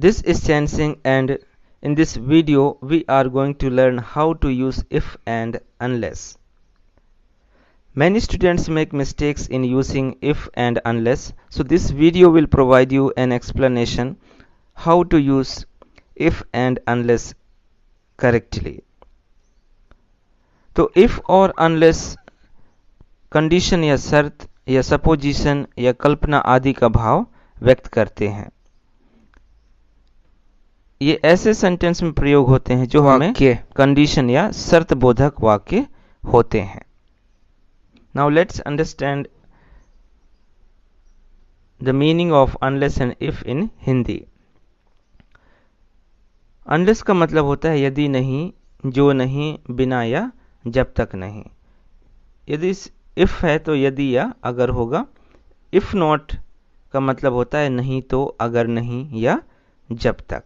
This is Chansing, and in this video we are going to learn how to use if and unless. Many students make mistakes in using if and unless, so this video will provide you an explanation how to use if and unless correctly. तो if और unless condition या शर्त या supposition या कल्पना आदि का भाव व्यक्त करते हैं। ये ऐसे सेंटेंस में प्रयोग होते हैं जो हमें कंडीशन या शर्त बोधक वाक्य होते हैं। Now let's understand the meaning of unless and if in Hindi. Unless का मतलब होता है यदि नहीं, जो नहीं, बिना या जब तक नहीं। यदि इफ है तो यदि या अगर होगा। इफ नॉट का मतलब होता है नहीं तो, अगर नहीं या जब तक।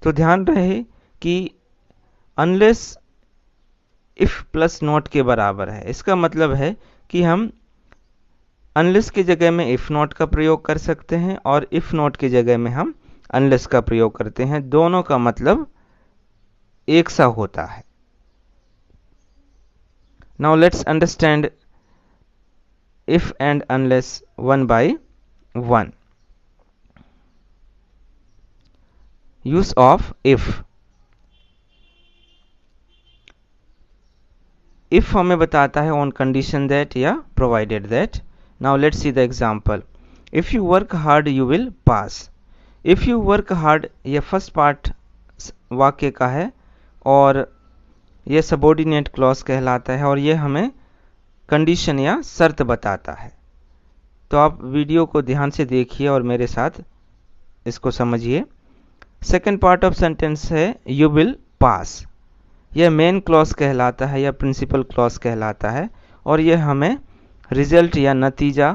तो ध्यान रहे कि अनलेस इफ प्लस नॉट के बराबर है। इसका मतलब है कि हम अनलेस की जगह में इफ नॉट का प्रयोग कर सकते हैं और इफ नॉट की जगह में हम अनलेस का प्रयोग करते हैं। दोनों का मतलब एक सा होता है। Now let's understand if and unless one by one. Use of if. If हमें बताता है on condition that या provided that. Now let's see the example. If you work hard you will pass. If you work hard ये first part वाक्य का है और ये subordinate clause कहलाता है और ये हमें कंडीशन या शर्त बताता है। तो आप वीडियो को ध्यान से देखिए और मेरे साथ इसको समझिए। सेकंड पार्ट ऑफ सेंटेंस है यू विल पास। यह मेन क्लॉज कहलाता है या प्रिंसिपल क्लॉज कहलाता है और यह हमें रिजल्ट या नतीजा,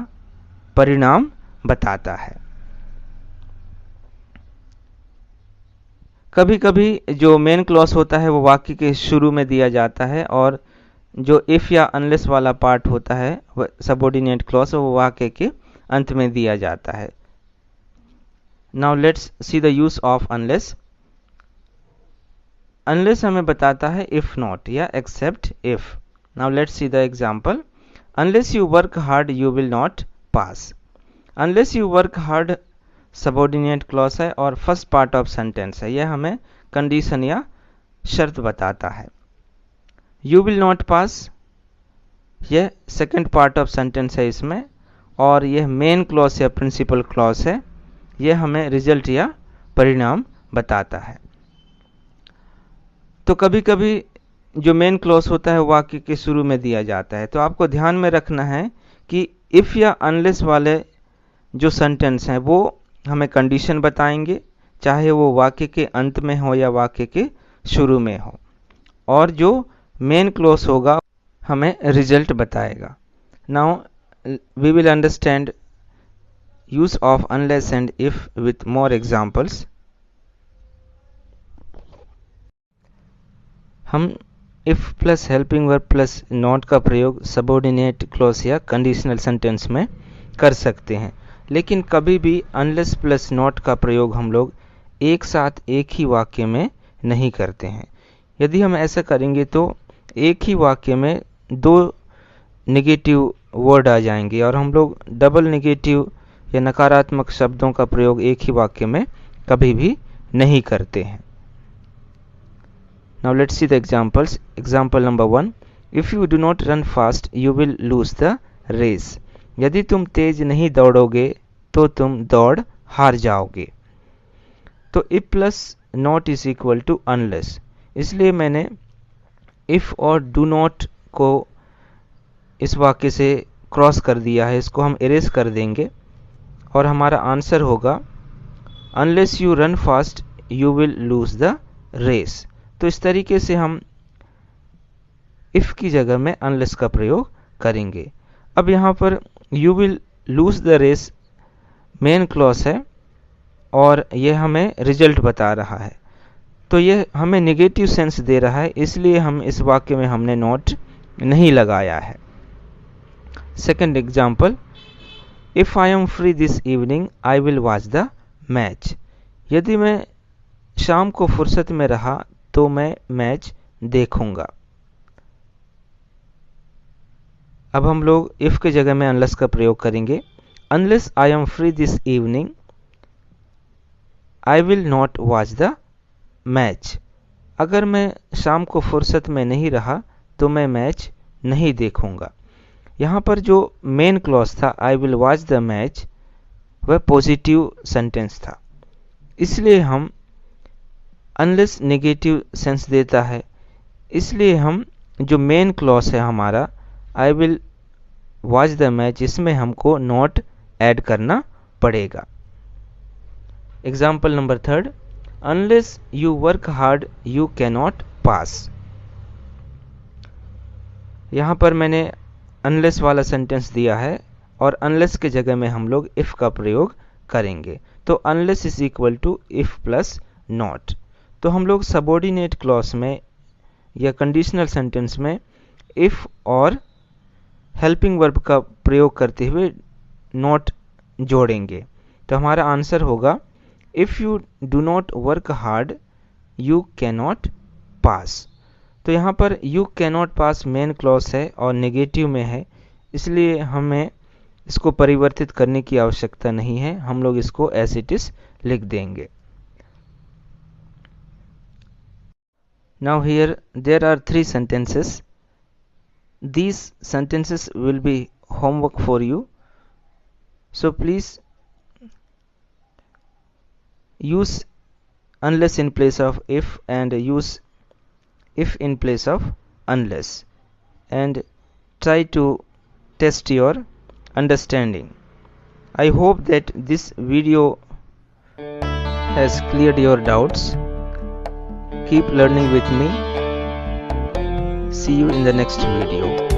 परिणाम बताता है। कभी कभी जो मेन क्लॉज होता है वो वाक्य के शुरू में दिया जाता है और जो इफ या अनलेस वाला पार्ट होता है सबऑर्डिनेट क्लॉज वो वाक्य के अंत में दिया जाता है। Now let's see the use of unless. Unless हमें बताता है इफ नॉट या except if. Now let's see the example. Unless you work hard you will not pass. Unless you work hard subordinate clause है और first part of sentence है। यह हमें condition या शर्त बताता है। यू विल नॉट पास यह सेकेंड पार्ट ऑफ सेंटेंस है इसमें और यह मेन क्लॉज या प्रिंसिपल क्लॉज है। यह हमें रिजल्ट या परिणाम बताता है। तो कभी कभी जो मेन क्लॉज होता है वाक्य के शुरू में दिया जाता है। तो आपको ध्यान में रखना है कि इफ या अनलेस वाले जो सेंटेंस हैं वो हमें कंडीशन बताएंगे, चाहे वो वाक्य के अंत में हो या वाक्य के शुरू में हो, और जो मेन क्लॉज होगा हमें रिजल्ट बताएगा। Now we will understand use of unless and if with more examples. हम if plus helping verb plus not का प्रयोग सबऑर्डिनेट क्लॉज या कंडीशनल सेंटेंस में कर सकते हैं, लेकिन कभी भी अनलेस प्लस नॉट का प्रयोग हम लोग एक साथ एक ही वाक्य में नहीं करते हैं। यदि हम ऐसा करेंगे तो एक ही वाक्य में दो नेगेटिव वर्ड आ जाएंगे और हम लोग डबल नेगेटिव या नकारात्मक शब्दों का प्रयोग एक ही वाक्य में कभी भी नहीं करते हैं। Now let's see the examples. Example number 1। If you do not run fast you will lose the race. यदि तुम तेज नहीं दौड़ोगे तो तुम दौड़ हार जाओगे। तो if plus not is equal to unless, इसलिए मैंने इफ और डू नॉट को इस वाक्य से क्रॉस कर दिया है। इसको हम इरेज कर देंगे और हमारा आंसर होगा unless you run fast you will lose the race. तो इस तरीके से हम इफ की जगह में अनलेस का प्रयोग करेंगे। अब यहाँ पर you will lose the race main clause है और यह हमें रिजल्ट बता रहा है। तो यह हमें नेगेटिव सेंस दे रहा है, इसलिए हम इस वाक्य में हमने नॉट नहीं लगाया है। Second example. If I am free this evening I will watch the match. यदि मैं शाम को फुर्सत में रहा तो मैं मैच देखूंगा। अब हम लोग इफ के जगह में अनलेस का प्रयोग करेंगे। Unless I am free this evening I will not watch the match. अगर मैं शाम को फुर्सत में नहीं रहा तो मैं मैच नहीं देखूंगा। यहाँ पर जो मेन क्लॉज था आई विल वॉच द मैच, वह पॉजिटिव सेंटेंस था, इसलिए हम अनलेस नेगेटिव सेंस देता है, इसलिए हम जो मेन क्लॉज है हमारा I will watch the match, इसमें हमको नॉट ऐड करना पड़ेगा। Example number 3, unless you work hard you cannot pass. यहाँ पर मैंने अनलेस वाला सेंटेंस दिया है और अनलेस के जगह में हम लोग इफ का प्रयोग करेंगे। तो unless is equal to if plus not. तो हम लोग सबऑर्डिनेट क्लॉज में या कंडीशनल सेंटेंस में इफ और हेल्पिंग वर्ब का प्रयोग करते हुए नॉट जोड़ेंगे। तो हमारा आंसर होगा if you do not work hard you cannot pass. तो यहाँ पर you cannot pass main clause है और नेगेटिव में है, इसलिए हमें इसको परिवर्तित करने की आवश्यकता नहीं है, हम लोग इसको एज इट इज लिख देंगे। Now here there are 3 sentences. These sentences will be homework for you, so please use unless in place of if and use if in place of unless, and try to test your understanding. I hope that this video has cleared your doubts. Keep learning with me. See you in the next video.